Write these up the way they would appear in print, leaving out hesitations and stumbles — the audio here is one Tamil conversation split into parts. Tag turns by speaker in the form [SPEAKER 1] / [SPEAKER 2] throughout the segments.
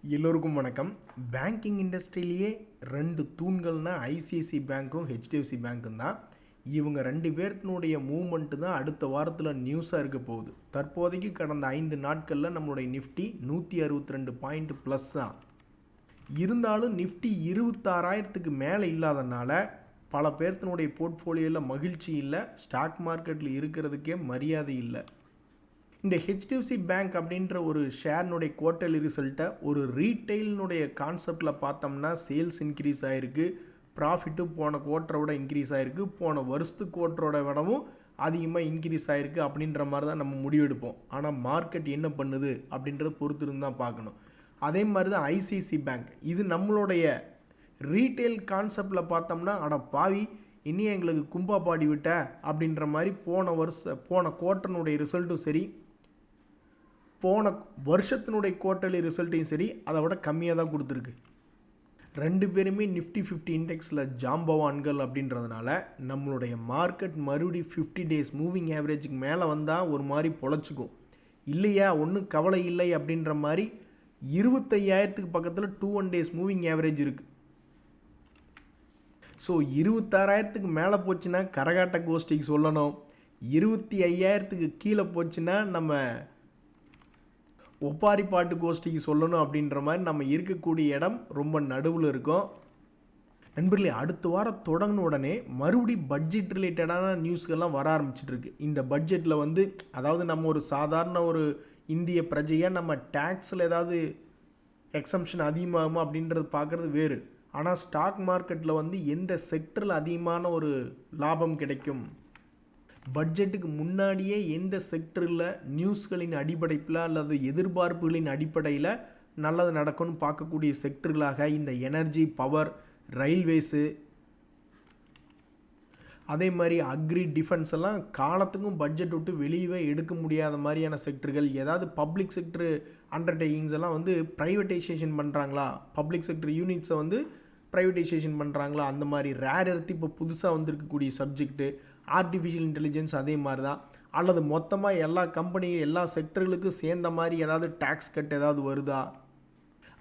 [SPEAKER 1] எல்லோருக்கும் வணக்கம். பேங்கிங் இண்டஸ்ட்ரியிலேயே 2 தூண்கள்னா ஐசிஐசிஐ பேங்க்கும், ஹெச்டிஎஃப்சி பேங்க்கும் தான். இவங்க 2 பேர்த்தினுடைய மூவ்மெண்ட்டு தான் அடுத்த வாரத்தில் நியூஸாக இருக்க போகுது. தற்போதைக்கு கடந்த 5 நாட்களில் நம்மளுடைய நிஃப்டி 162 பாயிண்ட் ப்ளஸ் தான். இருந்தாலும் நிஃப்டி 26,000க்கு மேலே இல்லாதனால பல பேர்த்தினுடைய போர்ட்ஃபோலியோவில் மகிழ்ச்சி இல்லை, ஸ்டாக் மார்க்கெட்டில் இருக்கிறதுக்கே மரியாதை இல்லை. இந்த ஹெச்டிஎஃப்சி பேங்க் அப்படின்ற ஒரு ஷேர்னுடைய குவார்ட்டர்லி ரிசல்ட்டை ஒரு ரீட்டெயிலினுடைய கான்செப்டில் பார்த்தோம்னா சேல்ஸ் இன்க்ரீஸ் ஆகிருக்கு, ப்ராஃபிட்டு போன குவார்ட்டரை விட இன்க்ரீஸ் ஆகிருக்கு, போன வருஷத்து குவார்ட்டரோட விடவும் அதிகமாக இன்க்ரீஸ் ஆகிருக்கு அப்படின்ற மாதிரி தான் நம்ம முடிவெடுப்போம். ஆனால் மார்க்கெட் என்ன பண்ணுது அப்படின்றத பொறுத்து இருந்து தான் பார்க்கணும். அதே மாதிரி தான் ஐசிஐசிஐ பேங்க். இது நம்மளுடைய ரீட்டெயில் கான்செப்டில் பார்த்தோம்னா அட பாவி இன்னும் எங்களுக்கு கும்பா பாடி விட்ட அப்படின்ற மாதிரி போன குவார்ட்டர்னுடைய ரிசல்ட்டும் சரி, போன வருஷத்தினுடைய குவார்ட்டர்லி ரிசல்ட்டையும் சரி அதை விட கம்மியாக தான் கொடுத்துருக்கு. 2 பேருமே நிஃப்டி 50 இண்டெக்ஸில் ஜாம்பவான்கள் அப்படின்றதுனால நம்மளுடைய மார்க்கெட் மறுபடி 50 டேஸ் மூவிங் ஆவரேஜுக்கு மேலே வந்தால் ஒரு மாதிரி பொழைச்சிக்கும். இல்லையா ஒன்றும் கவலை இல்லை அப்படின்ற மாதிரி 25,000க்கு பக்கத்தில் 2 டேஸ் மூவிங் ஆவரேஜ் இருக்குது. ஸோ 26,000க்கு மேலே போச்சுன்னா கரகாட்ட கோஷ்டிக்கு சொல்லணும், 25,000க்கு கீழே போச்சுன்னா நம்ம ஒப்பாரி பாட்டு கோஷ்டிக்கு சொல்லணும். அப்படின்ற மாதிரி நம்ம இருக்கக்கூடிய இடம் ரொம்ப நடுவில் இருக்கும். நண்பர்களே, அடுத்த வாரம் தொடங்கின உடனே மறுபடி பட்ஜெட் ரிலேட்டடான நியூஸ்கள்லாம் வர ஆரம்பிச்சிட்ருக்கு. இந்த பட்ஜெட்டில் அதாவது நம்ம ஒரு சாதாரண ஒரு இந்திய பிரஜையாக நம்ம டேக்ஸில் ஏதாவது எக்ஸம்ஷன் அதிகமாகுமா அப்படின்றது பார்க்குறது வேறு. ஆனால் ஸ்டாக் மார்க்கெட்டில் எந்த செக்டரில் அதிகமான ஒரு லாபம் கிடைக்கும், பட்ஜெட்டுக்கு முன்னாடியே எந்த செக்டரில் நியூஸ்களின் அடிப்படையில் அல்லது எதிர்பார்ப்புகளின் அடிப்படையில் நல்லது நடக்கும்னு பார்க்கக்கூடிய செக்டர்களாக இந்த எனர்ஜி, பவர், ரயில்வேஸு, அதே மாதிரி அக்ரி, டிஃபென்ஸ் எல்லாம் காலத்துக்கும் பட்ஜெட் விட்டு வெளியவே எடுக்க முடியாத மாதிரியான செக்டர்கள். ஏதாவது பப்ளிக் செக்டர் அண்டர்டேக்கிங்ஸ் எல்லாம் ப்ரைவேட்டைசேஷன் பண்ணுறாங்களா, பப்ளிக் செக்டர் யூனிட்ஸை ப்ரைவேட்டைசேஷன் பண்ணுறாங்களா, அந்த மாதிரி ரேர் எர்த் இப்போ புதுசாக வந்திருக்கக்கூடிய சப்ஜெக்ட்டு. ஆர்டிஃபிஷியல் இன்டெலிஜென்ஸ் அதே மாதிரி தான். அல்லது மொத்தமாக எல்லா கம்பெனிகள் எல்லா செக்டர்களுக்கும் சேர்ந்த மாதிரி ஏதாவது டேக்ஸ் கட் ஏதாவது வருதா,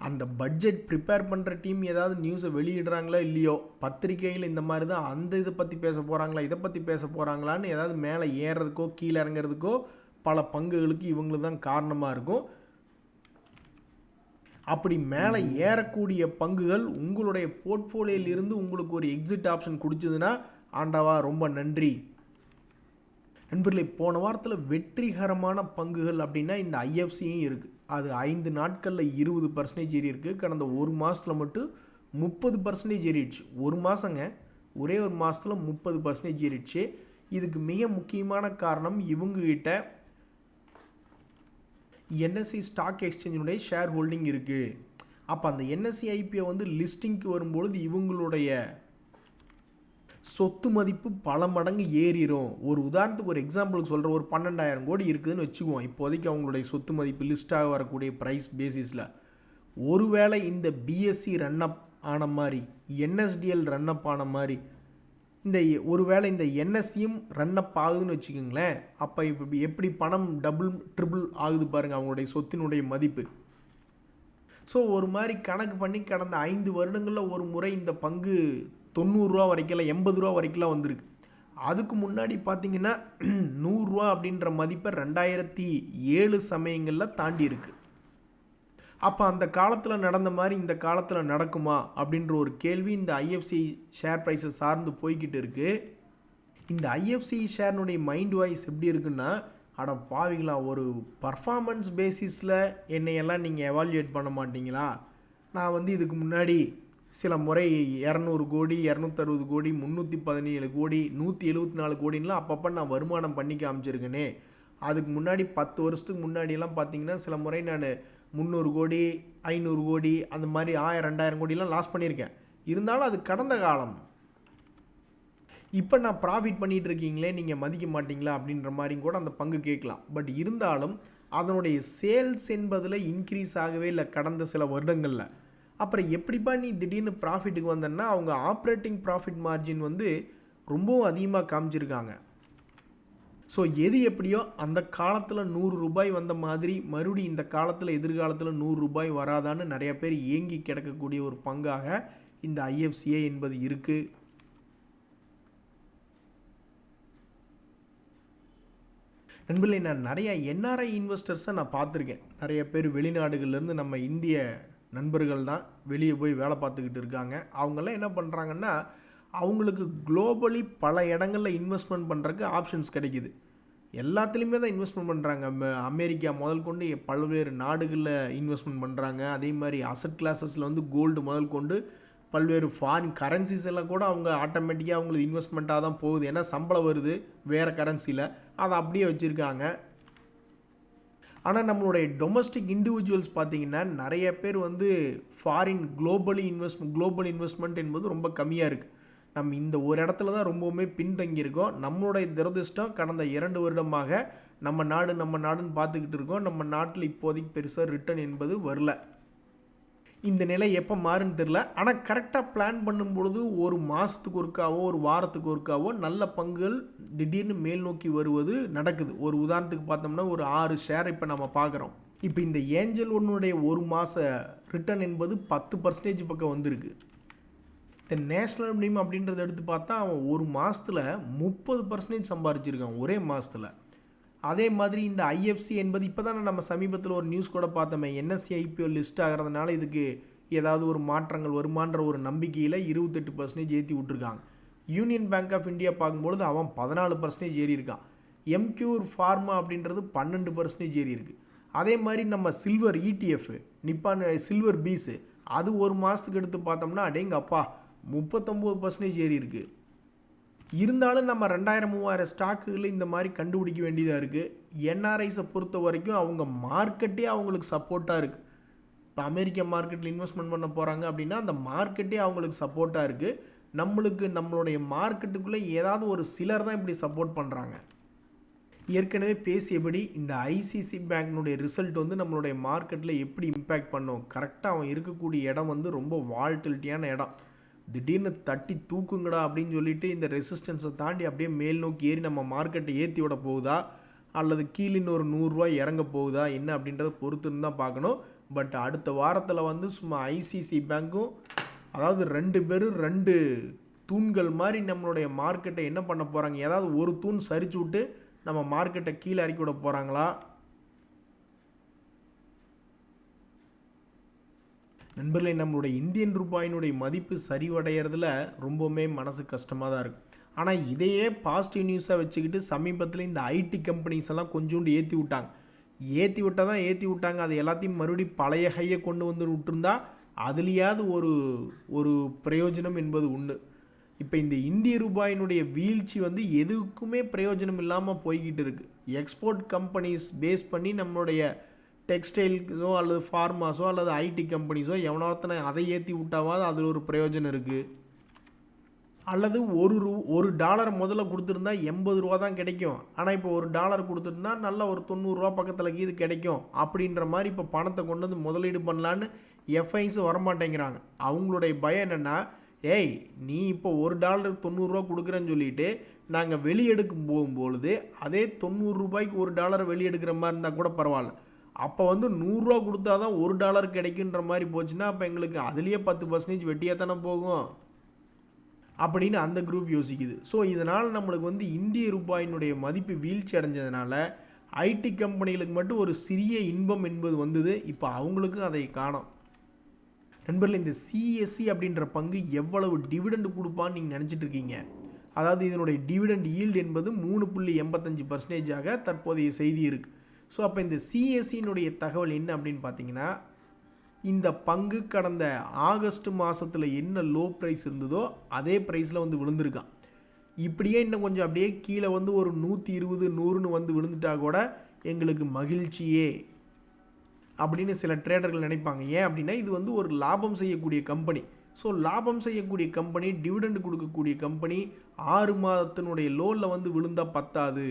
[SPEAKER 1] அந்த பட்ஜெட் ப்ரிப்பேர் பண்ணுற டீம் ஏதாவது நியூஸை வெளியிடுறாங்களா இல்லையோ, பத்திரிகையில் இந்த மாதிரி தான் அந்த இதை பற்றி பேச போகிறாங்களா, இதை பற்றி பேச போகிறாங்களான்னு ஏதாவது மேலே ஏறுறதுக்கோ கீழே இறங்குறதுக்கோ பல பங்குகளுக்கு இவங்களுக்கு தான் காரணமாக இருக்கும். அப்படி மேலே ஏறக்கூடிய பங்குகள் உங்களுடைய போர்ட்ஃபோலியோலிருந்து உங்களுக்கு ஒரு எக்ஸிட் ஆப்ஷன் கொடுத்ததுன்னா ஆண்டவா ரொம்ப நன்றி. நண்பர்களே, போன வாரத்தில் வெற்றிகரமான பங்குகள் அப்படின்னா இந்த ஐஎஃப்சியும் இருக்குது. அது 5 நாட்களில் 20% ஏறி இருக்குது. கடந்த ஒரு மாதத்தில் மட்டும் 30% ஏறிடுச்சு. ஒரு மாதங்க, ஒரே ஒரு மாதத்தில் 30% ஏறிடுச்சு. இதுக்கு மிக முக்கியமான காரணம் இவங்ககிட்ட என்எஸ்சி ஸ்டாக் எக்ஸ்சேஞ்சினுடைய ஷேர் ஹோல்டிங் இருக்குது. அப்போ அந்த என்எஸ்சி ஐபிஓ லிஸ்டிங்க்கு வரும்பொழுது இவங்களுடைய சொத்து மதிப்பு பல மடங்கு ஏறிடும். ஒரு உதாரணத்துக்கு ஒரு எக்ஸாம்பிளுக்கு சொல்கிற, ஒரு 12,000 கோடி இருக்குதுன்னு வச்சுக்குவோம் இப்போதைக்கு அவங்களுடைய சொத்து மதிப்பு லிஸ்ட்டாக வரக்கூடிய ப்ரைஸ் பேசிஸில். ஒருவேளை இந்த பிஎஸ்சி ரன்னப் ஆன மாதிரி, என்எஸ்டிஎல் ரன்னப் ஆன மாதிரி, ஒருவேளை இந்த என்எஸ்சியும் ரன்னப் ஆகுதுன்னு வச்சுக்கோங்களேன். அப்போ இப்போ எப்படி பணம் டபுள் ட்ரிபிள் ஆகுது பாருங்கள் அவங்களுடைய சொத்தினுடைய மதிப்பு. ஸோ ஒரு மாதிரி கணக்கு பண்ணி கடந்த 5 வருடங்களில் ஒரு முறை இந்த பங்கு 90 ரூபா வரைக்கும், 80 ரூபா வரைக்கும்லாம் வந்திருக்கு. அதுக்கு முன்னாடி பார்த்தீங்கன்னா 100 ரூபா அப்படின்ற மதிப்பை 2007 சமயங்களில் தாண்டி இருக்குது. அப்போ அந்த காலத்தில் நடந்த மாதிரி இந்த காலத்தில் நடக்குமா அப்படின்ற ஒரு கேள்வி இந்த ஐஎஃப்சி ஷேர் ப்ரைஸை சார்ந்து போய்கிட்டு இருக்குது. இந்த ஐஎஃப்சி ஷேர்னுடைய மைண்ட் வாய்ஸ் எப்படி இருக்குன்னா, அட பாவிங்களா, ஒரு பர்ஃபார்மன்ஸ் பேசிஸில் என்னையெல்லாம் நீங்கள் எவால்யூவேட் பண்ண மாட்டிங்களா, நான் இதுக்கு முன்னாடி சில முறை 200 கோடி, 260 கோடி, 317 கோடி, 174 கோடின்லாம் அப்பப்போ நான் வருமானம் பண்ணி காமிச்சிருக்கேனே. அதுக்கு முன்னாடி 10 வருஷத்துக்கு முன்னாடியெல்லாம் பார்த்தீங்கன்னா சில முறை நான் 300 கோடி, 500 கோடி, அந்த மாதிரி 1000, 2000 கோடிலாம் லாஸ் பண்ணியிருக்கேன். இருந்தாலும் அது கடந்த காலம். இப்போ நான் ப்ராஃபிட் பண்ணிகிட்டு இருக்கீங்களே, நீங்கள் மதிக்க மாட்டிங்களா அப்படின்ற மாதிரியும் கூட அந்த பங்கு கேட்கலாம். பட் இருந்தாலும் அதனுடைய சேல்ஸ் என்பதில் இன்க்ரீஸ் ஆகவே இல்லை கடந்த சில வருடங்களில். அப்புறம் எப்படிப்பா நீ திடீர்னு ப்ராஃபிட்டுக்கு வந்தேன்னா, அவங்க ஆப்ரேட்டிங் ப்ராஃபிட் மார்ஜின் ரொம்பவும் அதிகமாக காமிச்சிருக்காங்க. ஸோ எது எப்படியோ அந்த காலத்தில் ரூ. 100 வந்த மாதிரி மறுபடியும் இந்த காலத்தில் எதிர்காலத்தில் ரூ. 100 வராதான்னு நிறைய பேர் ஏங்கி கிடக்கக்கூடிய ஒரு பங்காக இந்த ஐஎஃப்சிஏ என்பது இருக்குது. நண்பர்களே, நான் நிறைய என்ஆர்ஐ இன்வெஸ்டர்ஸை நான் பார்த்துருக்கேன். நிறைய பேர் வெளிநாடுகள்லேருந்து நம்ம இந்திய நண்பர்கள் தான் வெளியே போய் வேலை பார்த்துக்கிட்டு இருக்காங்க. அவங்கெல்லாம் என்ன பண்ணுறாங்கன்னா, அவங்களுக்கு குளோபலி பல இடங்களில் இன்வெஸ்ட்மெண்ட் பண்ணுறதுக்கு ஆப்ஷன்ஸ் கிடைக்குது. எல்லாத்துலேயுமே தான் இன்வெஸ்ட்மெண்ட் பண்ணுறாங்க. அமெரிக்கா முதல் கொண்டு பல்வேறு நாடுகளில் இன்வெஸ்ட்மெண்ட் பண்ணுறாங்க. அதே மாதிரி அசட் கிளாஸஸில் வந்து கோல்டு முதல் கொண்டு பல்வேறு ஃபாரின் கரன்சிஸ் எல்லாம் கூட அவங்க ஆட்டோமேட்டிக்காக அவங்களுக்கு இன்வெஸ்ட்மெண்ட்டாக தான் போகுது. ஏன்னா சம்பளம் வருது வேறு கரன்சியில், அதை அப்படியே வச்சுருக்காங்க. ஆனால் நம்மளுடைய டொமஸ்டிக் இண்டிவிஜுவல்ஸ் பார்த்திங்கன்னா நிறைய பேர் வந்து ஃபாரின் குளோபல் இன்வெஸ்ட்மெண்ட் என்பது ரொம்ப கம்மியாக இருக்குது. நம்ம இந்த ஒரு இடத்துல தான் ரொம்பவுமே பின்தங்கியிருக்கோம். நம்மளுடைய துரதிர்ஷ்டம் கடந்த 2 வருடமாக நம்ம நாடுன்னு பார்த்துக்கிட்டு இருக்கோம். நம்ம நாட்டில் இப்போதைக்கு பெருசாக ரிட்டர்ன் என்பது வரல. இந்த நிலை எப்போ மாறுன்னு தெரில. ஆனால் கரெக்டாக பிளான் பண்ணும்பொழுது ஒரு மாதத்துக்கு ஒருக்காவோ ஒரு வாரத்துக்கு ஒருக்காவோ நல்ல பங்குகள் திடீர்னு மேல் நோக்கி வருவது நடக்குது. ஒரு உதாரணத்துக்கு பார்த்தோம்னா ஒரு 6 ஷேர் இப்போ நம்ம பார்க்குறோம். இப்போ இந்த ஏஞ்சல் ஒன்னுடைய ஒரு மாத ரிட்டர்ன் என்பது 10% பக்கம் வந்திருக்கு. இந்த நேஷ்னல் மினிமம் அப்படின்றத எடுத்து பார்த்தா அவன் ஒரு மாதத்தில் 30% சம்பாரிச்சிருக்கான் ஒரே மாதத்தில். அதே மாதிரி இந்த ஐஎஃப்சி என்பது இப்போ தானே நம்ம சமீபத்தில் ஒரு நியூஸ் கூட பார்த்தோமே, என்எஸ்சி ஐபிஓ லிஸ்ட் ஆகிறதுனால இதுக்கு ஏதாவது ஒரு மாற்றங்கள் வருமான்ற ஒரு நம்பிக்கையில் 28% ஏற்றி விட்ருக்காங்க. யூனியன் பேங்க் ஆஃப் இந்தியா பார்க்கும்பொழுது அவன் 14% ஏறி இருக்கான். எம்கியூர் ஃபார்மா அப்படின்றது 12% ஏறி இருக்குது. அதே மாதிரி நம்ம சில்வர் இடிஎஃப் நிப்பான் சில்வர் பீஸு அது ஒரு மாதத்துக்கு எடுத்து பார்த்தோம்னா அடேங்கப்பா 39% ஏறி இருக்குது. இருந்தாலும் நம்ம 2000-3000 ஸ்டாக்குகளில் இந்த மாதிரி கண்டுபிடிக்க வேண்டியதாக இருக்குது. என்ஆர்ஐஸை பொறுத்த வரைக்கும் அவங்க மார்க்கெட்டே அவங்களுக்கு சப்போர்ட்டாக இருக்குது. இப்போ அமெரிக்க மார்க்கெட்டில் இன்வெஸ்ட்மெண்ட் பண்ண போகிறாங்க அப்படின்னா அந்த மார்க்கெட்டே அவங்களுக்கு சப்போர்ட்டாக இருக்குது. நம்மளுடைய மார்க்கெட்டுக்குள்ளே ஏதாவது ஒரு சிலர் தான் இப்படி சப்போர்ட் பண்ணுறாங்க. ஏற்கனவே பேசியபடி இந்த ஐசிசி பேங்க்னுடைய ரிசல்ட் வந்து நம்மளுடைய மார்க்கெட்டில் எப்படி இம்பேக்ட் பண்ணும். கரெக்டாக அவன் இருக்கக்கூடிய இடம் வந்து ரொம்ப வால்டிலிட்டியான இடம். திடீர்னு தட்டி தூக்குங்கடா அப்படின்னு சொல்லிட்டு இந்த ரெசிஸ்டன்ஸை தாண்டி அப்படியே மேல் நோக்கி ஏறி நம்ம மார்க்கெட்டை ஏற்றி விட போகுதா அல்லது கீழே இன்னொரு $100 இறங்க போகுதா என்ன அப்படின்றத பொறுத்துன்னு தான் பார்க்கணும். பட் அடுத்த வாரத்தில் வந்து சும்மா ஐசிசி பேங்க்கும் அதாவது 2 பேரும் 2 தூண்கள் மாதிரி நம்மளுடைய மார்க்கெட்டை என்ன பண்ண போகிறாங்க, ஏதாவது ஒரு தூண் சரிச்சு விட்டு நம்ம மார்க்கெட்டை கீழே இறக்கி விட போகிறாங்களா? நண்பர்களே, நம்மளுடைய இந்தியன் ரூபாயினுடைய மதிப்பு சரிவடைகிறதுல ரொம்பவுமே மனசு கஷ்டமாக தான் இருக்குது. ஆனால் இதையே பாசிட்டிவ் நியூஸாக வச்சுக்கிட்டு சமீபத்தில் இந்த ஐடி கம்பெனிஸ் எல்லாம் கொஞ்சோண்டு ஏற்றி விட்டாங்க. அது எல்லாத்தையும் மறுபடியும் பழைய ஹையை கொண்டு வந்து விட்டுருந்தா அதுலேயாவது ஒரு பிரயோஜனம் என்பது உண்டு. இப்போ இந்த இந்திய ரூபாயினுடைய வீழ்ச்சி வந்து எதுக்குமே பிரயோஜனம் இல்லாமல் போய்கிட்டு இருக்குது. எக்ஸ்போர்ட் கம்பெனிஸ் பேஸ் பண்ணி நம்மளுடைய டெக்ஸ்டைல்ஸோ அல்லது ஃபார்மாஸோ அல்லது ஐடி கம்பெனிஸோ எவனோத்தனை அதை ஏற்றி விட்டாவது அதில் ஒரு பிரயோஜனம் இருக்குது. அல்லது $1 முதல்ல கொடுத்துருந்தா $80 தான் கிடைக்கும். ஆனால் இப்போ $1 கொடுத்துருந்தா நல்ல ஒரு $90 பக்கத்தில் இது கிடைக்கும் அப்படின்ற மாதிரி இப்போ பணத்தை கொண்டு வந்து முதலீடு பண்ணலான்னு எஃப்ஐஸ் வரமாட்டேங்கிறாங்க. அவங்களுடைய பயம் என்னென்னா, ஏய் நீ இப்போ $1 $90 கொடுக்குறேன்னு சொல்லிட்டு நாங்கள் வெளியெடுக்கும் போகும்பொழுது அதே $90 $1 வெளியெடுக்கிற மாதிரி இருந்தால் கூட பரவாயில்ல. அப்போ வந்து $100 கொடுத்தா தான் $1 கிடைக்குன்ற மாதிரி போச்சுன்னா அப்போ எங்களுக்கு அதுலேயே 10% வெட்டியாக தானே போகும் அப்படின்னு அந்த குரூப் யோசிக்குது. ஸோ இதனால் நம்மளுக்கு வந்து இந்திய ரூபாயினுடைய மதிப்பு வீழ்ச்சி அடைஞ்சதுனால ஐடி கம்பெனிகளுக்கு மட்டும் ஒரு சிறிய இன்பம் என்பது வந்தது. இப்போ அவங்களுக்கும் அதை காணோம். நண்பர்கள், இந்த சிஎஸ்சி அப்படின்ற பங்கு எவ்வளவு டிவிடெண்ட் கொடுப்பான்னு நீங்கள் நினச்சிட்டு இருக்கீங்க? அதாவது இதனுடைய டிவிடெண்ட் ஈல்டு என்பது 3.85% தற்போதைய செய்தி இருக்குது. ஸோ அப்போ இந்த சிஎஸ்சியினுடைய தகவல் என்ன அப்படின்னு பார்த்தீங்கன்னா, இந்த பங்கு கடந்த ஆகஸ்ட் மாதத்தில் என்ன லோ ப்ரைஸ் இருந்ததோ அதே ப்ரைஸில் வந்து விழுந்திருக்கான். இப்படியே இன்னும் கொஞ்சம் அப்படியே கீழே வந்து ஒரு 120 100ன்னு வந்து விழுந்துட்டா கூட எங்களுக்கு மகிழ்ச்சியே அப்படின்னு சில ட்ரேடர்கள் நினைப்பாங்க. ஏன் அப்படின்னா இது வந்து ஒரு லாபம் செய்யக்கூடிய கம்பெனி. ஸோ லாபம் செய்யக்கூடிய கம்பெனி, டிவிடெண்ட் கொடுக்கக்கூடிய கம்பெனி 6 மாதத்தினுடைய லோனில் வந்து விழுந்தால் பத்தாது,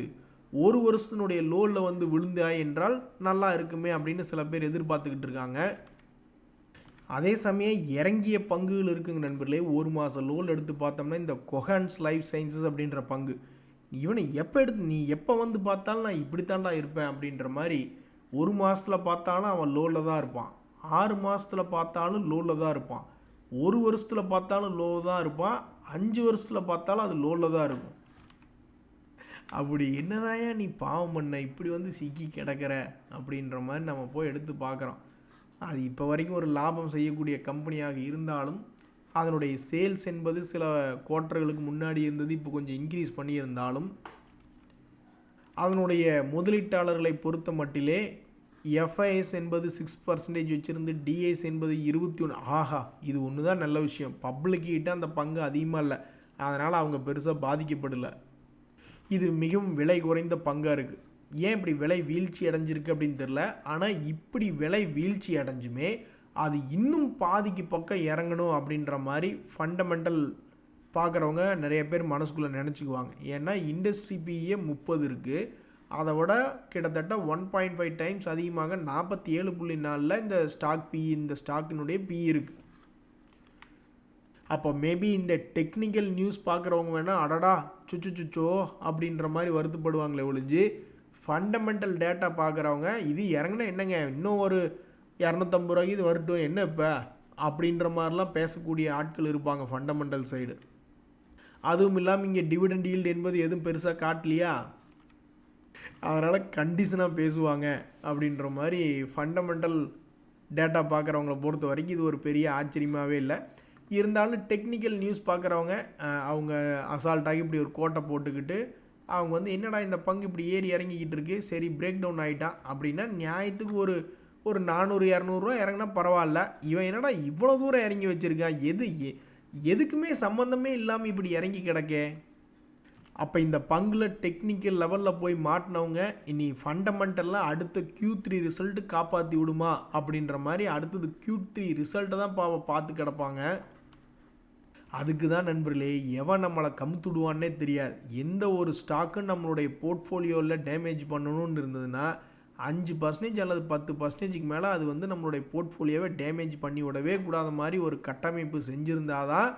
[SPEAKER 1] 1 வருஷத்தினுடைய லோனில் வந்து விழுந்தா என்றால் நல்லா இருக்குமே அப்படின்னு சில பேர் எதிர்பார்த்துக்கிட்டு இருக்காங்க. அதே சமயம் இறங்கிய பங்குகள் இருக்குங்க நண்பர்களே. 1 மாதம் லோல் எடுத்து பார்த்தோம்னா இந்த கொஹான்ஸ் லைஃப் சயின்சஸ் அப்படின்ற பங்கு இவனை எப்போ நீ எப்போ வந்து பார்த்தாலும் நான் இப்படி தாண்டா இருப்பேன் அப்படின்ற மாதிரி 1 மாதத்தில் பார்த்தாலும் அவன் லோவில் தான் இருப்பான், 6 மாதத்தில் பார்த்தாலும் லோவில் தான் இருப்பான், 1 வருஷத்தில் பார்த்தாலும் லோவில் தான் இருப்பான், 5 வருஷத்தில் பார்த்தாலும் அது லோவில் தான் இருக்கும். அப்படி என்னதாயா நீ பாவம் பண்ண இப்படி வந்து சிக்கி கிடக்கிற அப்படின்ற மாதிரி நம்ம போய் எடுத்து பார்க்குறோம். அது இப்போ வரைக்கும் ஒரு லாபம் செய்யக்கூடிய கம்பெனியாக இருந்தாலும் அதனுடைய சேல்ஸ் என்பது சில குவார்ட்டர்களுக்கு முன்னாடி இருந்தது, இப்போ கொஞ்சம் இன்க்ரீஸ் பண்ணியிருந்தாலும் அதனுடைய முதலீட்டாளர்களை பொறுத்த மட்டிலே எஃப்ஐஎஸ் என்பது 6% வச்சுருந்து டிஐஎஸ் என்பது 21. ஆஹா, இது ஒன்று தான் நல்ல விஷயம். பப்ளிக்கிட்ட அந்த பங்கு அதிகமாக இல்லை, அதனால் அவங்க பெருசாக பாதிக்கப்படலை. இது மிகவும் விலை குறைந்த பங்காக இருக்குது. ஏன் இப்படி விலை வீழ்ச்சி அடைஞ்சிருக்கு அப்படின்னு தெரில. ஆனால் இப்படி விலை வீழ்ச்சி அடைஞ்சுமே அது இன்னும் பாதிக்கு பக்கம் இறங்கணும் அப்படின்ற மாதிரி ஃபண்டமெண்டல் பார்க்குறவங்க நிறைய பேர் மனசுக்குள்ளே நினச்சிக்குவாங்க. ஏன்னா இண்டஸ்ட்ரி பிஏ 30 இருக்குது, அதை விட கிட்டத்தட்ட 1.5 டைம்ஸ் அதிகமாக 47.4 இந்த ஸ்டாக் பிஇ, இந்த ஸ்டாக்கினுடைய பிஇ இருக்குது. அப்போ மேபி இந்த டெக்னிக்கல் நியூஸ் பார்க்குறவங்க வேணால் அடடா சுச்சோ அப்படின்ற மாதிரி வருத்தப்படுவாங்களே ஒழிஞ்சு, ஃபண்டமெண்டல் டேட்டா பார்க்குறவங்க இது இறங்கினா என்னங்க இன்னும் ஒரு 250 ரூபாய்க்கு இது வரட்டும் என்ன இப்போ அப்படின்ற மாதிரிலாம் பேசக்கூடிய ஆட்கள் இருப்பாங்க ஃபண்டமெண்டல் சைடு. அதுவும் இல்லாமல் இங்கே டிவிடெண்ட் ஈல்டு என்பது எதுவும் பெருசாக காட்டலையா, அதனால் கண்டிஷனாக பேசுவாங்க அப்படின்ற மாதிரி ஃபண்டமெண்டல் டேட்டா பார்க்குறவங்கள பொறுத்த வரைக்கும் இது ஒரு பெரிய ஆச்சரியமாகவே இல்லை. இருந்தாலும் டெக்னிக்கல் நியூஸ் பார்க்குறவங்க அவங்க அசால்ட்டாகி இப்படி ஒரு கோட்டை போட்டுக்கிட்டு அவங்க வந்து என்னடா இந்த பங்கு இப்படி ஏறி இறங்கிக்கிட்டு இருக்குது, சரி பிரேக் டவுன் ஆகிட்டான் அப்படின்னா நியாயத்துக்கு ஒரு 400-200 ரூபா இறங்கினா பரவாயில்ல, இவன் என்னடா இவ்வளோ தூரம் இறங்கி வச்சுருக்கான், எதுக்குமே சம்மந்தமே இல்லாமல் இப்படி இறங்கி கிடக்கே. அப்போ இந்த பங்கில் டெக்னிக்கல் லெவலில் போய் மாட்டினவங்க இனி ஃபண்டமெண்டலாக அடுத்த Q3 ரிசல்ட்டு காப்பாற்றி விடுமா அப்படின்ற மாதிரி அடுத்தது Q3 ரிசல்ட்டை தான் பார்த்து கிடப்பாங்க. அதுக்கு தான் நண்பர்களே எவன் நம்மளை கமுத்துடுவான்னே தெரியாது. எந்த ஒரு ஸ்டாக்கும் நம்மளுடைய போர்ட்ஃபோலியோவில் டேமேஜ் பண்ணணும்னு இருந்ததுன்னா 5% அல்லது 10%க்கு மேலே அது வந்து நம்மளுடைய போர்ட்ஃபோலியோவை டேமேஜ் பண்ணி விடவே கூடாத மாதிரி ஒரு கட்டமைப்பு செஞ்சுருந்தால் தான்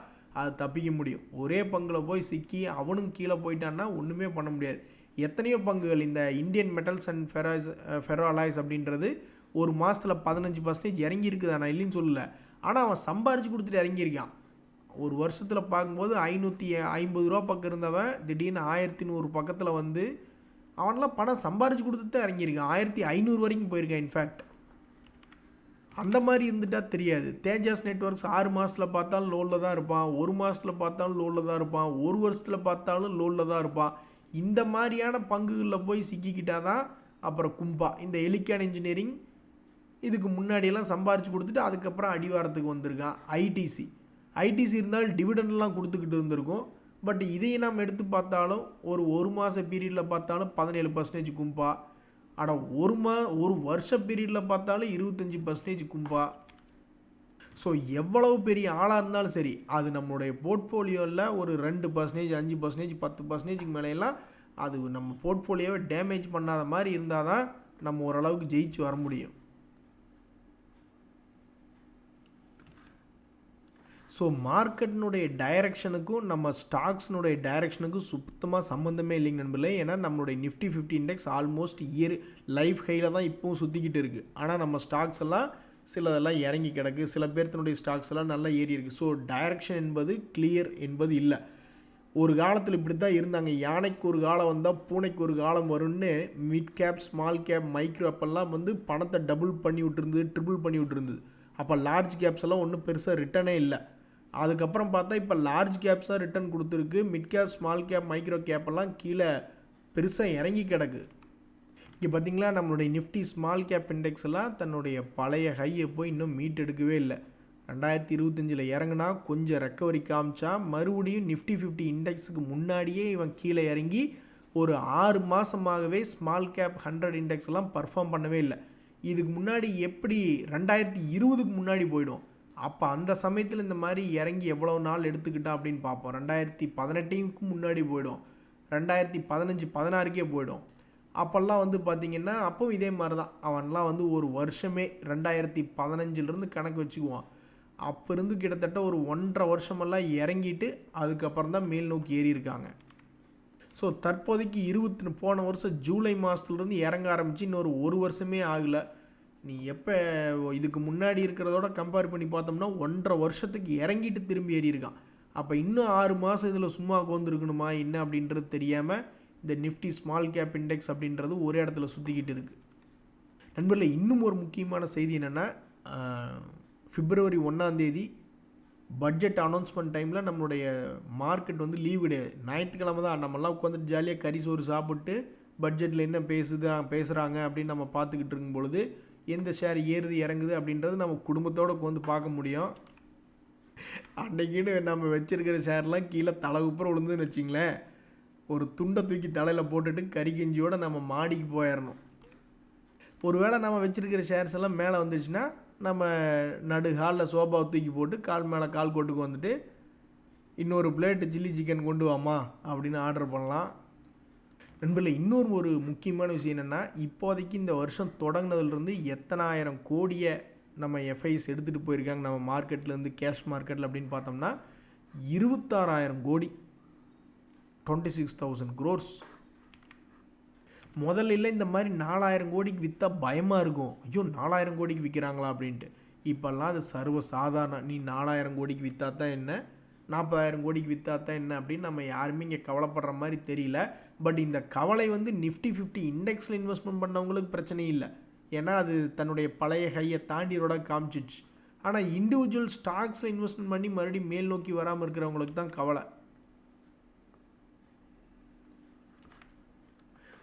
[SPEAKER 1] அது தப்பிக்க முடியும். ஒரே பங்கில் போய் சிக்கி அவனும் கீழே போயிட்டான்னா ஒன்றுமே பண்ண முடியாது. எத்தனையோ பங்குகள் இந்த Indian metals and ferro alloys அப்படின்றது ஒரு மாதத்தில் 15% இறங்கியிருக்குது, நான் இல்லைன்னு சொல்லலை. ஆனால் அவன் சம்பாரித்து கொடுத்துட்டு இறங்கியிருக்கான். ஒரு வருஷத்தில் பார்க்கும்போது 550 ரூபா பக்கம் இருந்தவன் திடீர்னு 1100 பக்கத்தில் வந்து அவனெலாம் பணம் சம்பாரித்து கொடுத்துட்டு தான் இறங்கியிருக்கான். 1500 வரைக்கும் போயிருக்கான். இன்ஃபேக்ட் அந்த மாதிரி இருந்துட்டால் தெரியாது. தேஜாஸ் நெட்வொர்க்ஸ் 6 மாதத்தில் பார்த்தாலும் லோவில் தான் இருப்பான், 1 மாதத்தில் பார்த்தாலும் லோவில் தான் இருப்பான், 1 வருஷத்தில் பார்த்தாலும் லோவில் தான் இருப்பான். இந்த மாதிரியான பங்குகளில் போய் சிக்கிக்கிட்டால் தான் அப்புறம் கும்பா இந்த எலிக்கான் இன்ஜினியரிங் இதுக்கு முன்னாடியெல்லாம் சம்பாரித்து கொடுத்துட்டு அதுக்கப்புறம் அடிவாரத்துக்கு வந்திருக்கான். ஐடிசி இருந்தாலும் டிவிடெண்ட்லாம் கொடுத்துக்கிட்டு இருந்திருக்கும். பட் இதையும் நாம் எடுத்து பார்த்தாலும் ஒரு மாத பீரியடில் பார்த்தாலும் 17% கும்பா, ஆனால் ஒரு வருஷ பீரியடில் பார்த்தாலும் 25% கும்பா. ஸோ எவ்வளவு பெரிய ஆளாக இருந்தாலும் சரி அது நம்மளுடைய போர்ட்ஃபோலியோவில் ஒரு 2%, 5%, 10%க்கு மேலேலாம் அது நம்ம போர்ட்ஃபோலியோவை டேமேஜ் பண்ணாத மாதிரி இருந்தால் தான் நம்ம ஓரளவுக்கு ஜெயிச்சு வர முடியும். ஸோ மார்க்கெட்டினுடைய டைரக்ஷனுக்கும் நம்ம ஸ்டாக்ஸினுடைய டைரக்ஷனுக்கும் சுத்தமாக சம்மந்தமே இல்லைங்க நண்பர்களே. ஏன்னா நம்மளுடைய நிஃப்டி 50 இண்டெக்ஸ் ஆல்மோஸ்ட் லைஃப் ஹையில் தான் இப்போவும் சுற்றிக்கிட்டு இருக்குது. ஆனால் நம்ம ஸ்டாக்ஸ் எல்லாம் சிலதெல்லாம் இறங்கி கிடக்கு, சில பேர்த்தினுடைய ஸ்டாக்ஸ் எல்லாம் நல்லா ஏறி இருக்குது. ஸோ டைரக்ஷன் என்பது கிளியர் என்பது இல்லை. ஒரு காலத்தில் இப்படி தான் இருந்தாங்க, யானைக்கு ஒரு காலம் வந்தால் பூனைக்கு ஒரு காலம் வரும்னு. Mid cap, small cap, micro அப்பெல்லாம் வந்து பணத்தை டபுள் பண்ணி விட்டுருந்தது, ட்ரிபிள் பண்ணி விட்டுருந்தது. அப்போ லார்ஜ் கேப்ஸ் எல்லாம் ஒன்றும் பெருசாக ரிட்டர்னே இல்லை. அதுக்கப்புறம் பார்த்தா இப்போ லார்ஜ் கேப்ஸாக ரிட்டர்ன் கொடுத்துருக்கு. Mid cap, small cap, micro gap எல்லாம் கீழே பெருசாக இறங்கி கிடக்கு. இங்கே பார்த்திங்களா நம்மளுடைய நிஃப்டி ஸ்மால் கேப் இண்டெக்ஸ் எல்லாம் தன்னுடைய பழைய ஹையை போய் இன்னும் மீட் எடுக்கவே இல்லை. 2025 இறங்குனா கொஞ்சம் ரெக்கவரி காமிச்சா மறுபடியும் நிஃப்டி 50 இண்டெக்ஸுக்கு முன்னாடியே இவன் கீழே இறங்கி ஒரு 6 மாதமாகவே ஸ்மால் கேப் 100 இண்டெக்ஸ் எல்லாம் பர்ஃபார்ம் பண்ணவே இல்லை. இதுக்கு முன்னாடி எப்படி 2020க்கு முன்னாடி போயிடும். அப்போ அந்த சமயத்தில் இந்த மாதிரி இறங்கி எவ்வளோ நாள் எடுத்துக்கிட்டான் அப்படின்னு பார்ப்போம். 2018க்கு முன்னாடி போயிடும், 2015, 16க்கே போயிடும். அப்போல்லாம் வந்து பார்த்திங்கன்னா அப்போவும் இதே மாதிரி தான். அவன்லாம் வந்து ஒரு வருஷமே 2015லேருந்து கணக்கு வச்சுக்குவான். அப்போ இருந்து கிட்டத்தட்ட ஒரு 1.5 வருஷமெல்லாம் இறங்கிட்டு அதுக்கப்புறம் தான் மேல் நோக்கி ஏறி இருக்காங்க. ஸோ தற்போதைக்கு போன வருஷம் ஜூலை மாதத்துலேருந்து இறங்க ஆரம்பித்து இன்னொரு வருஷமே ஆகலை. நீ எப்போ இதுக்கு முன்னாடி இருக்கிறதோட கம்பேர் பண்ணி பார்த்தோம்னா 1.5 வருஷத்துக்கு இறங்கிட்டு திரும்பி ஏறியிருக்கான். அப்போ இன்னும் 6 மாதம் இதில் சும்மா உட்காந்துருக்கணுமா என்ன அப்படின்றது தெரியாமல் இந்த நிஃப்டி ஸ்மால் கேப் இண்டெக்ஸ் அப்படின்றது ஒரே இடத்துல சுற்றிக்கிட்டு இருக்குது. நண்பர்களே, இன்னும் ஒரு முக்கியமான செய்தி என்னென்னா, February 1 பட்ஜெட் அனௌன்ஸ்மெண்ட் டைமில் நம்மளுடைய மார்க்கெட் வந்து லீவ் கிடையாது. ஞாயிற்றுக்கிழமை தான் நம்மலாம் உட்காந்துட்டு ஜாலியாக கறி சோறு சாப்பிட்டு பட்ஜெட்டில் என்ன பேசுகிறாங்க அப்படின்னு நம்ம பார்த்துக்கிட்டு இருக்கும் பொழுது எந்த ஷேர் ஏறுது இறங்குது அப்படின்றது நம்ம குடும்பத்தோடு உட்காந்து பார்க்க முடியும். அன்றைக்கின்னு நம்ம வச்சுருக்கிற ஷேர்லாம் கீழே தலைவுப்புறம் விழுந்துன்னு வச்சிங்களேன், ஒரு துண்டை தூக்கி தலையில் போட்டுட்டு கறி கெஞ்சியோடு நம்ம மாடிக்கு போயிடணும். ஒருவேளை நம்ம வச்சுருக்கிற ஷேர்ஸ் எல்லாம் மேலே வந்துச்சுன்னா நம்ம நடு ஹாலில் சோபாவை தூக்கி போட்டு கால் மேலே கால் கொட்டுக்கு வந்துட்டு இன்னொரு பிளேட்டு சில்லி சிக்கன் கொண்டு வாமா அப்படின்னு ஆர்டர் பண்ணலாம். நண்பர்களே, ஒரு முக்கியமான விஷயம் என்னென்னா, இப்போதைக்கு இந்த வருஷம் தொடங்கினதுலேருந்து எத்தனை ஆயிரம் கோடியை நம்ம எஃப்ஐஸ் எடுத்துகிட்டு போயிருக்காங்க நம்ம மார்க்கெட்லேருந்து, கேஷ் மார்க்கெட்டில் அப்படின்னு பார்த்தோம்னா 26,000 கோடி, 26,000 crores. முதல்ல இந்த மாதிரி 4,000 கோடிக்கு விற்றா பயமாக இருக்கும். ஐயோ 4,000 கோடிக்கு விற்கிறாங்களா அப்படின்ட்டு. இப்போல்லாம் அது சர்வ சாதாரணம். நீ 4,000 கோடிக்கு விற்றா தான் என்ன, 40,000 கோடிக்கு விற்றா தான் என்ன அப்படின்னு நம்ம யாருமே இங்கே கவலைப்படுற மாதிரி தெரியல. பட் இந்த கவலை வந்து நிஃப்டி 50 இண்டெக்ஸில் இன்வெஸ்ட்மெண்ட் பண்ணவங்களுக்கு பிரச்சனை இல்லை, ஏன்னா அது தன்னுடைய பழைய ஹையை தாண்டியோட காமிச்சிச்சு. ஆனால் இண்டிவிஜுவல் ஸ்டாக்ஸில் இன்வெஸ்ட்மெண்ட் பண்ணி மறுபடியும் மேல் நோக்கி வராமல் இருக்கிறவங்களுக்கு தான் கவலை.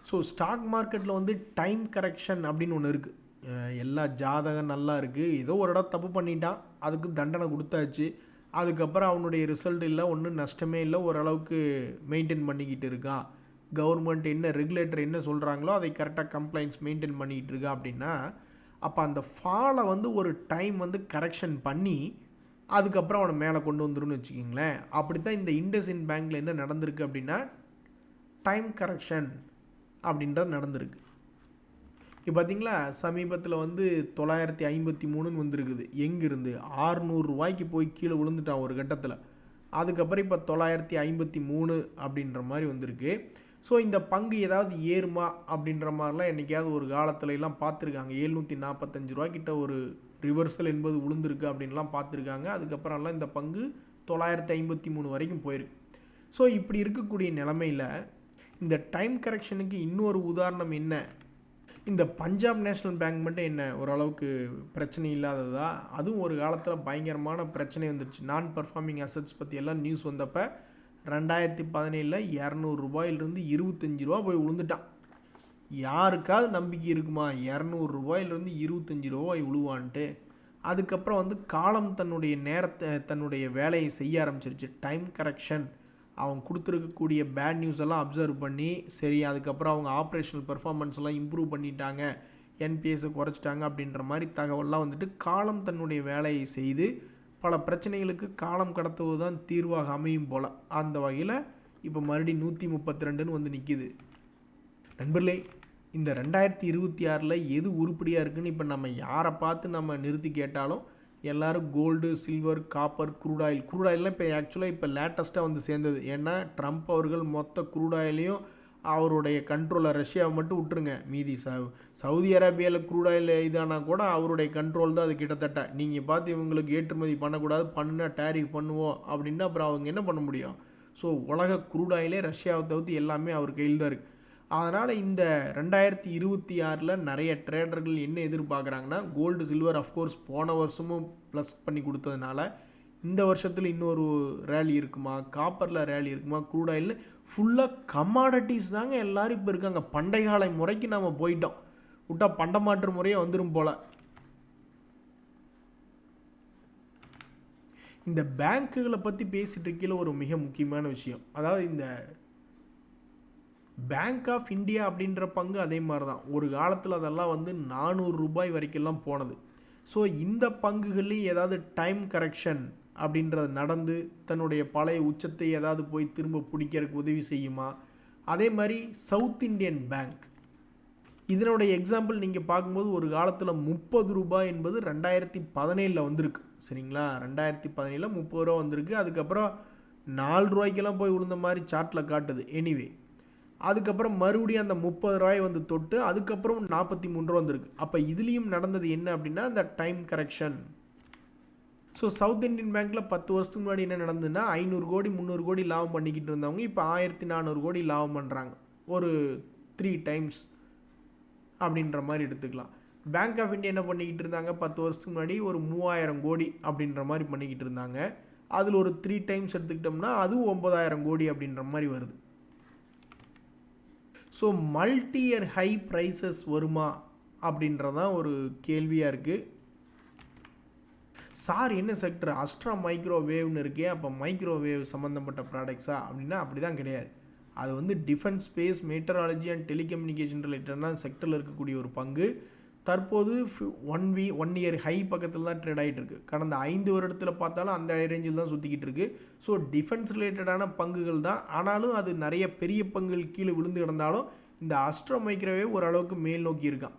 [SPEAKER 1] ஸோ ஸ்டாக் மார்க்கெட்டில் வந்து டைம் கரெக்ஷன் அப்படின்னு ஒன்று இருக்குது. எல்லா ஜாதகம் நல்லா இருக்குது, ஏதோ ஒரு இடம் தப்பு பண்ணிட்டான், அதுக்கு தண்டனை கொடுத்தாச்சு, அதுக்கப்புறம் அவனுடைய ரிசல்ட் இல்லை, ஒன்றும் நஷ்டமே இல்லை, ஓரளவுக்கு மெயின்டைன் பண்ணிக்கிட்டு இருக்கான், கவர்மெண்ட் என்ன ரெகுலேட்டர் என்ன சொல்கிறாங்களோ அதை கரெக்டாக கம்ப்ளைண்ட்ஸ் மெயின்டைன் பண்ணிக்கிட்டு இருக்கா அப்படின்னா, அப்போ அந்த ஃபாலை வந்து ஒரு டைம் வந்து கரெக்ஷன் பண்ணி அதுக்கப்புறம் அவனை மேலே கொண்டு வந்துருன்னு வச்சுக்கிங்களேன். அப்படி தான் இந்த IndusInd பேங்க்கில் என்ன நடந்திருக்கு அப்படின்னா, டைம் கரெக்ஷன் அப்படின்றது நடந்திருக்கு. இப்போ பார்த்தீங்களா, சமீபத்தில் வந்து 953ன்னு வந்திருக்குது. எங்கிருந்து 600 ரூபாய்க்கு போய் கீழே விழுந்துட்டான் ஒரு கட்டத்தில். அதுக்கப்புறம் இப்போ 953 அப்படின்ற மாதிரி வந்திருக்கு. ஸோ இந்த பங்கு ஏதாவது ஏறுமா அப்படின்ற மாதிரிலாம் என்றைக்காவது ஒரு காலத்துலலாம் பார்த்துருக்காங்க. 745 ரூபாய்க்கிட்ட ஒரு ரிவர்சல் என்பது விழுந்திருக்கு அப்படின்லாம் பார்த்துருக்காங்க. அதுக்கப்புறம்லாம் இந்த பங்கு 953 வரைக்கும் போயிருக்கு. ஸோ இப்படி இருக்கக்கூடிய நிலமையில் இந்த டைம் கரெக்ஷனுக்கு இன்னொரு உதாரணம் என்ன, இந்த பஞ்சாப் நேஷ்னல் பேங்க் மட்டும் என்ன ஓரளவுக்கு பிரச்சனை இல்லாததா, அதுவும் ஒரு காலத்தில் பயங்கரமான பிரச்சனை வந்துடுச்சு. நான் பர்ஃபார்மிங் அசட்ஸ் பற்றி எல்லாம் நியூஸ் வந்தப்போ 2017 200 ரூபாயிலிருந்து 25 ரூபா போய் விழுந்துட்டான். யாருக்காவது நம்பிக்கை இருக்குமா 200 ரூபாயிலிருந்து 25 ரூபாய் விழுவான்ட்டு? அதுக்கப்புறம் வந்து காலம் தன்னுடைய நேரத்தை தன்னுடைய வேலையை செய்ய ஆரம்பிச்சிருச்சு. டைம் கரெக்ஷன், அவங்க கொடுத்துருக்கக்கூடிய பேட் நியூஸ் எல்லாம் அப்சர்வ் பண்ணி சரி, அதுக்கப்புறம் அவங்க ஆப்ரேஷனல் பெர்ஃபார்மன்ஸ் எல்லாம் இம்ப்ரூவ் பண்ணிட்டாங்க, என்பிஎஸை குறைச்சிட்டாங்க அப்படின்ற மாதிரி தகவல்லாம் வந்துட்டு காலம் தன்னுடைய வேலையை செய்து பல பிரச்சனைகளுக்கு காலம் கடத்துவது தான் தீர்வாக அமையும் போல். அந்த வகையில் இப்போ மறுபடியும் 132ன்னு வந்து நிற்கிது. நண்பர்களே, இந்த 2026 எது உருப்படியாக இருக்குதுன்னு இப்போ நம்ம யாரை பார்த்து நம்ம நிறுத்தி கேட்டாலும் எல்லோரும் கோல்டு, சில்வர், காப்பர், க்ரூட் ஆயில்லாம் இப்போ ஆக்சுவலாக இப்போ லேட்டஸ்ட்டாக வந்து சேர்ந்தது. ஏன்னா ட்ரம்ப் அவர்கள் மொத்த க்ரூட் ஆயிலையும் அவருடைய கண்ட்ரோலை ரஷ்யாவை மட்டும் விட்டுருங்க, மீதி சவுதி அரேபியாவில் க்ரூட் ஆயில் இதானா கூட அவருடைய கண்ட்ரோல் தான் அது கிட்டத்தட்ட. நீங்கள் பார்த்து இவங்களுக்கு ஏற்றுமதி பண்ணக்கூடாது, பண்ணுனா டேரிஃப் பண்ணுவோம் அப்படின்னா அப்புறம் அவங்க என்ன பண்ண முடியும்? ஸோ உலக க்ரூட் ஆயிலே ரஷ்யாவை தவிர்த்து எல்லாமே அவர் கையில் தான் இருக்குது. அதனால் இந்த 2026 நிறைய ட்ரேடர்கள் என்ன எதிர்பார்க்குறாங்கன்னா, கோல்டு, சில்வர் அஃப்கோர்ஸ் போன வருஷமும் ப்ளஸ் பண்ணி கொடுத்ததுனால இந்த வருஷத்தில் இன்னொரு ரேலி இருக்குமா, காப்பரில் ரேலி இருக்குமா, க்ரூட் ஆயில் ஃபுல்லாக கமாடிட்டிஸ் தாங்க எல்லோரும் இப்போ இருக்காங்க. பண்டை கால முறைக்கு நம்ம போயிட்டோம், விட்டா பண்டமாற்று முறையே வந்துடும் போல். இந்த பேங்க்குகளை பற்றி பேசிகிட்டு இருக்கையில் ஒரு மிக முக்கியமான விஷயம், அதாவது இந்த பேங்க் ஆஃப் இந்தியா அப்படின்ற பங்கு அதே மாதிரி தான். ஒரு காலத்தில் அதெல்லாம் வந்து 400 ரூபாய் வரைக்கும்லாம் போனது. ஸோ இந்த பங்குகள்லேயும் ஏதாவது டைம் கரெக்ஷன் அப்படின்றது நடந்து தன்னுடைய பழைய உச்சத்தை ஏதாவது போய் திரும்ப பிடிக்கிறதுக்கு உதவி செய்யுமா? அதே மாதிரி சவுத் இண்டியன் பேங்க், இதனுடைய எக்ஸாம்பிள் நீங்கள் பார்க்கும்போது ஒரு காலத்தில் 30 ரூபாய் என்பது 2017 வந்திருக்கு. சரிங்களா, 2017 30 ரூபா வந்திருக்கு. அதுக்கப்புறம் 4 ரூபாய்க்கெல்லாம் போய் விழுந்த மாதிரி சார்ட்டில் காட்டுது. எனிவே, அதுக்கப்புறம் மறுபடியும் அந்த 30 ரூபாய் வந்து தொட்டு அதுக்கப்புறம் 43 ரூபா வந்திருக்கு. அப்போ இதுலேயும் நடந்தது என்ன அப்படின்னா அந்த time correction. So south Indian பேங்க்கில் 10 வருஷத்துக்கு முன்னாடி என்ன நடந்ததுன்னா 500 கோடி 300 கோடி லாபம் பண்ணிக்கிட்டு இருந்தவங்க இப்போ 1400 கோடி லாபம் பண்ணுறாங்க. ஒரு 3 டைம்ஸ் அப்படின்ற மாதிரி எடுத்துக்கலாம். பேங்க் ஆஃப் இந்தியா என்ன பண்ணிக்கிட்டு இருந்தாங்க 10 வருஷத்துக்கு முன்னாடி ஒரு 3000 கோடி அப்படின்ற மாதிரி பண்ணிக்கிட்டு இருந்தாங்க. அதில் ஒரு 3 டைம்ஸ் எடுத்துக்கிட்டோம்னா அதுவும் 9000 கோடி அப்படின்ற மாதிரி வருது. So multi year high prices வருமா அப்படின்றதான் ஒரு கேள்வியாக இருக்குது. சார் என்ன செக்டர் அஸ்ட்ரா மைக்ரோவேவ்னு இருக்கே, அப்போ மைக்ரோவேவ் சம்மந்தப்பட்ட ப்ராடக்ட்ஸா அப்படின்னா அப்படி தான் கிடையாது. அது வந்து டிஃபென்ஸ் ஸ்பேஸ் மெட்டராலஜி அண்ட் டெலிகம்யூனிகேஷன் ரிலேட்டடான செக்டரில் இருக்கக்கூடிய ஒரு பங்கு. தற்போது 1 இயர் ஹை பக்கத்தில் தான் ட்ரேட் ஆகிட்டு இருக்குது. கடந்த 5 வருடத்தில் பார்த்தாலும் அந்த ரேஞ்சில் தான் சுற்றிக்கிட்டு இருக்குது. ஸோ டிஃபென்ஸ் ரிலேட்டடான பங்குகள் தான். ஆனாலும் அது நிறைய பெரிய பங்குகள் கீழே விழுந்து கிடந்தாலும் இந்த அஸ்ட்ரா மைக்ரோவேவ் ஓரளவுக்கு மேல் நோக்கி இருக்கான்.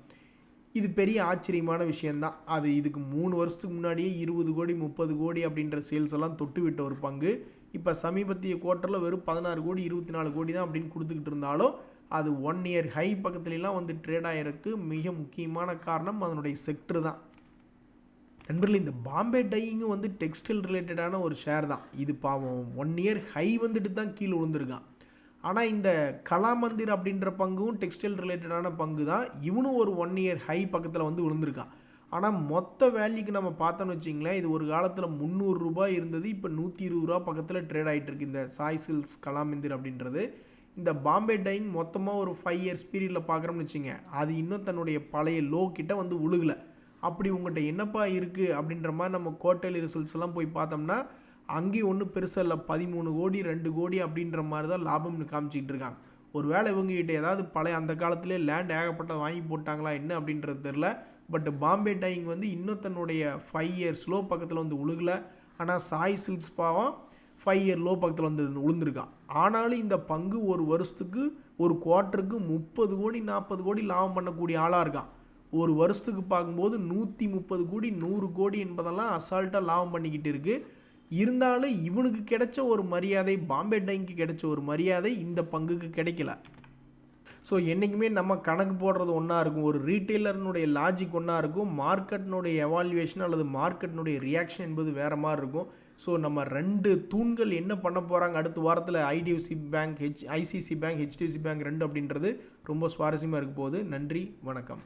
[SPEAKER 1] இது பெரிய ஆச்சரியமான விஷயந்தான். அது இதுக்கு 3 வருஷத்துக்கு முன்னாடியே 20 கோடி 30 கோடி அப்படின்ற சேல்ஸ் எல்லாம் தொட்டு விட்ட ஒரு பங்கு இப்போ சமீபத்திய குவார்ட்டரில் வெறும் 16 கோடி 24 கோடி தான் அப்படின்னு கொடுத்துக்கிட்டு இருந்தாலும் அது 1 இயர் ஹை பக்கத்துலலாம் வந்து ட்ரேட் ஆகிருக்கு. மிக முக்கியமான காரணம் அதனுடைய செக்டர் தான். நண்பர்கள், இந்த பாம்பே டையிங்கும் வந்து டெக்ஸ்டைல் ரிலேட்டடான ஒரு ஷேர் தான். இது பாவம் 1 இயர் ஹை வந்துட்டு தான் கீழே விழுந்திருக்கான். ஆனால் இந்த கலாமந்திர் அப்படின்ற பங்கும் டெக்ஸ்டைல் ரிலேட்டடான பங்கு தான். இவனும் ஒரு 1 இயர் ஹை பக்கத்தில் வந்து விழுந்திருக்கான். ஆனால் மொத்த வேல்யூக்கு நம்ம பார்த்தோன்னு வச்சிங்களேன், இது ஒரு காலத்தில் 300 ரூபாய் இருந்தது. இப்போ 120 ரூபா பக்கத்தில் ட்ரேட் ஆகிட்டு இருக்கு இந்த சாய் சில்க்ஸ் கலாமந்திர் அப்படின்றது. இந்த பாம்பே டைங் மொத்தமாக ஒரு 5 இயர்ஸ் பீரியடில் பார்க்குறோம்னு வச்சுங்க, அது இன்னும் தன்னுடைய பழைய லோ கிட்ட வந்து விழுகலை. அப்படி உங்கள்கிட்ட என்னப்பா இருக்குது அப்படின்ற மாதிரி நம்ம குவார்ட்டர்லி ரிசல்ட்ஸ் எல்லாம் போய் பார்த்தோம்னா அங்கேயும் ஒன்றும் பெருசாக இல்லை. 13 கோடி 2 கோடி அப்படின்ற மாதிரி தான் லாபம்னு காமிச்சிக்கிட்டு இருக்காங்க. ஒரு வேளை இவங்ககிட்ட ஏதாவது பழைய அந்த காலத்திலே லேண்ட் ஏகப்பட்ட வாங்கி போட்டாங்களா என்ன அப்படின்றது தெரில. பட் பாம்பே டையிங் வந்து இன்னும் தன்னுடைய 5 இயர்ஸ் லோ பக்கத்தில் வந்து விழுகலை. ஆனால் சாய் சில்க்ஸ் பாவம் 5 இயர் லோ பக்கத்தில் வந்து விழுந்திருக்கான். ஆனாலும் இந்த பங்கு ஒரு வருஷத்துக்கு ஒரு குவார்ட்டருக்கு 30 கோடி 40 கோடி லாபம் பண்ணக்கூடிய ஆளாக இருக்கான். ஒரு வருஷத்துக்கு பார்க்கும்போது 130 கோடி 100 கோடி என்பதெல்லாம் அசால்ட்டாக லாபம் பண்ணிக்கிட்டு இருக்குது. இருந்தாலும் இவனுக்கு கிடைச்ச ஒரு மரியாதை, பாம்பே டைங்க்கு கிடைச்ச ஒரு மரியாதை இந்த பங்குக்கு கிடைக்கல. ஸோ என்றைக்குமே நம்ம கணக்கு போடுறது ஒன்றா இருக்கும். ஒரு ரீட்டெய்லர்னுடைய லாஜிக் ஒன்றா இருக்கும். மார்க்கெட்னுடைய எவால்யூவேஷன் அல்லது மார்க்கெட்னுடைய ரியாக்ஷன் என்பது வேறு மாதிரி இருக்கும். ஸோ நம்ம 2 தூண்கள் என்ன பண்ண போகிறாங்க அடுத்த வாரத்தில் IDFC bank ICC bank HDFC bank 2 அப்படின்றது ரொம்ப சுவாரஸ்யமாக இருக்க போகுது. நன்றி, வணக்கம்.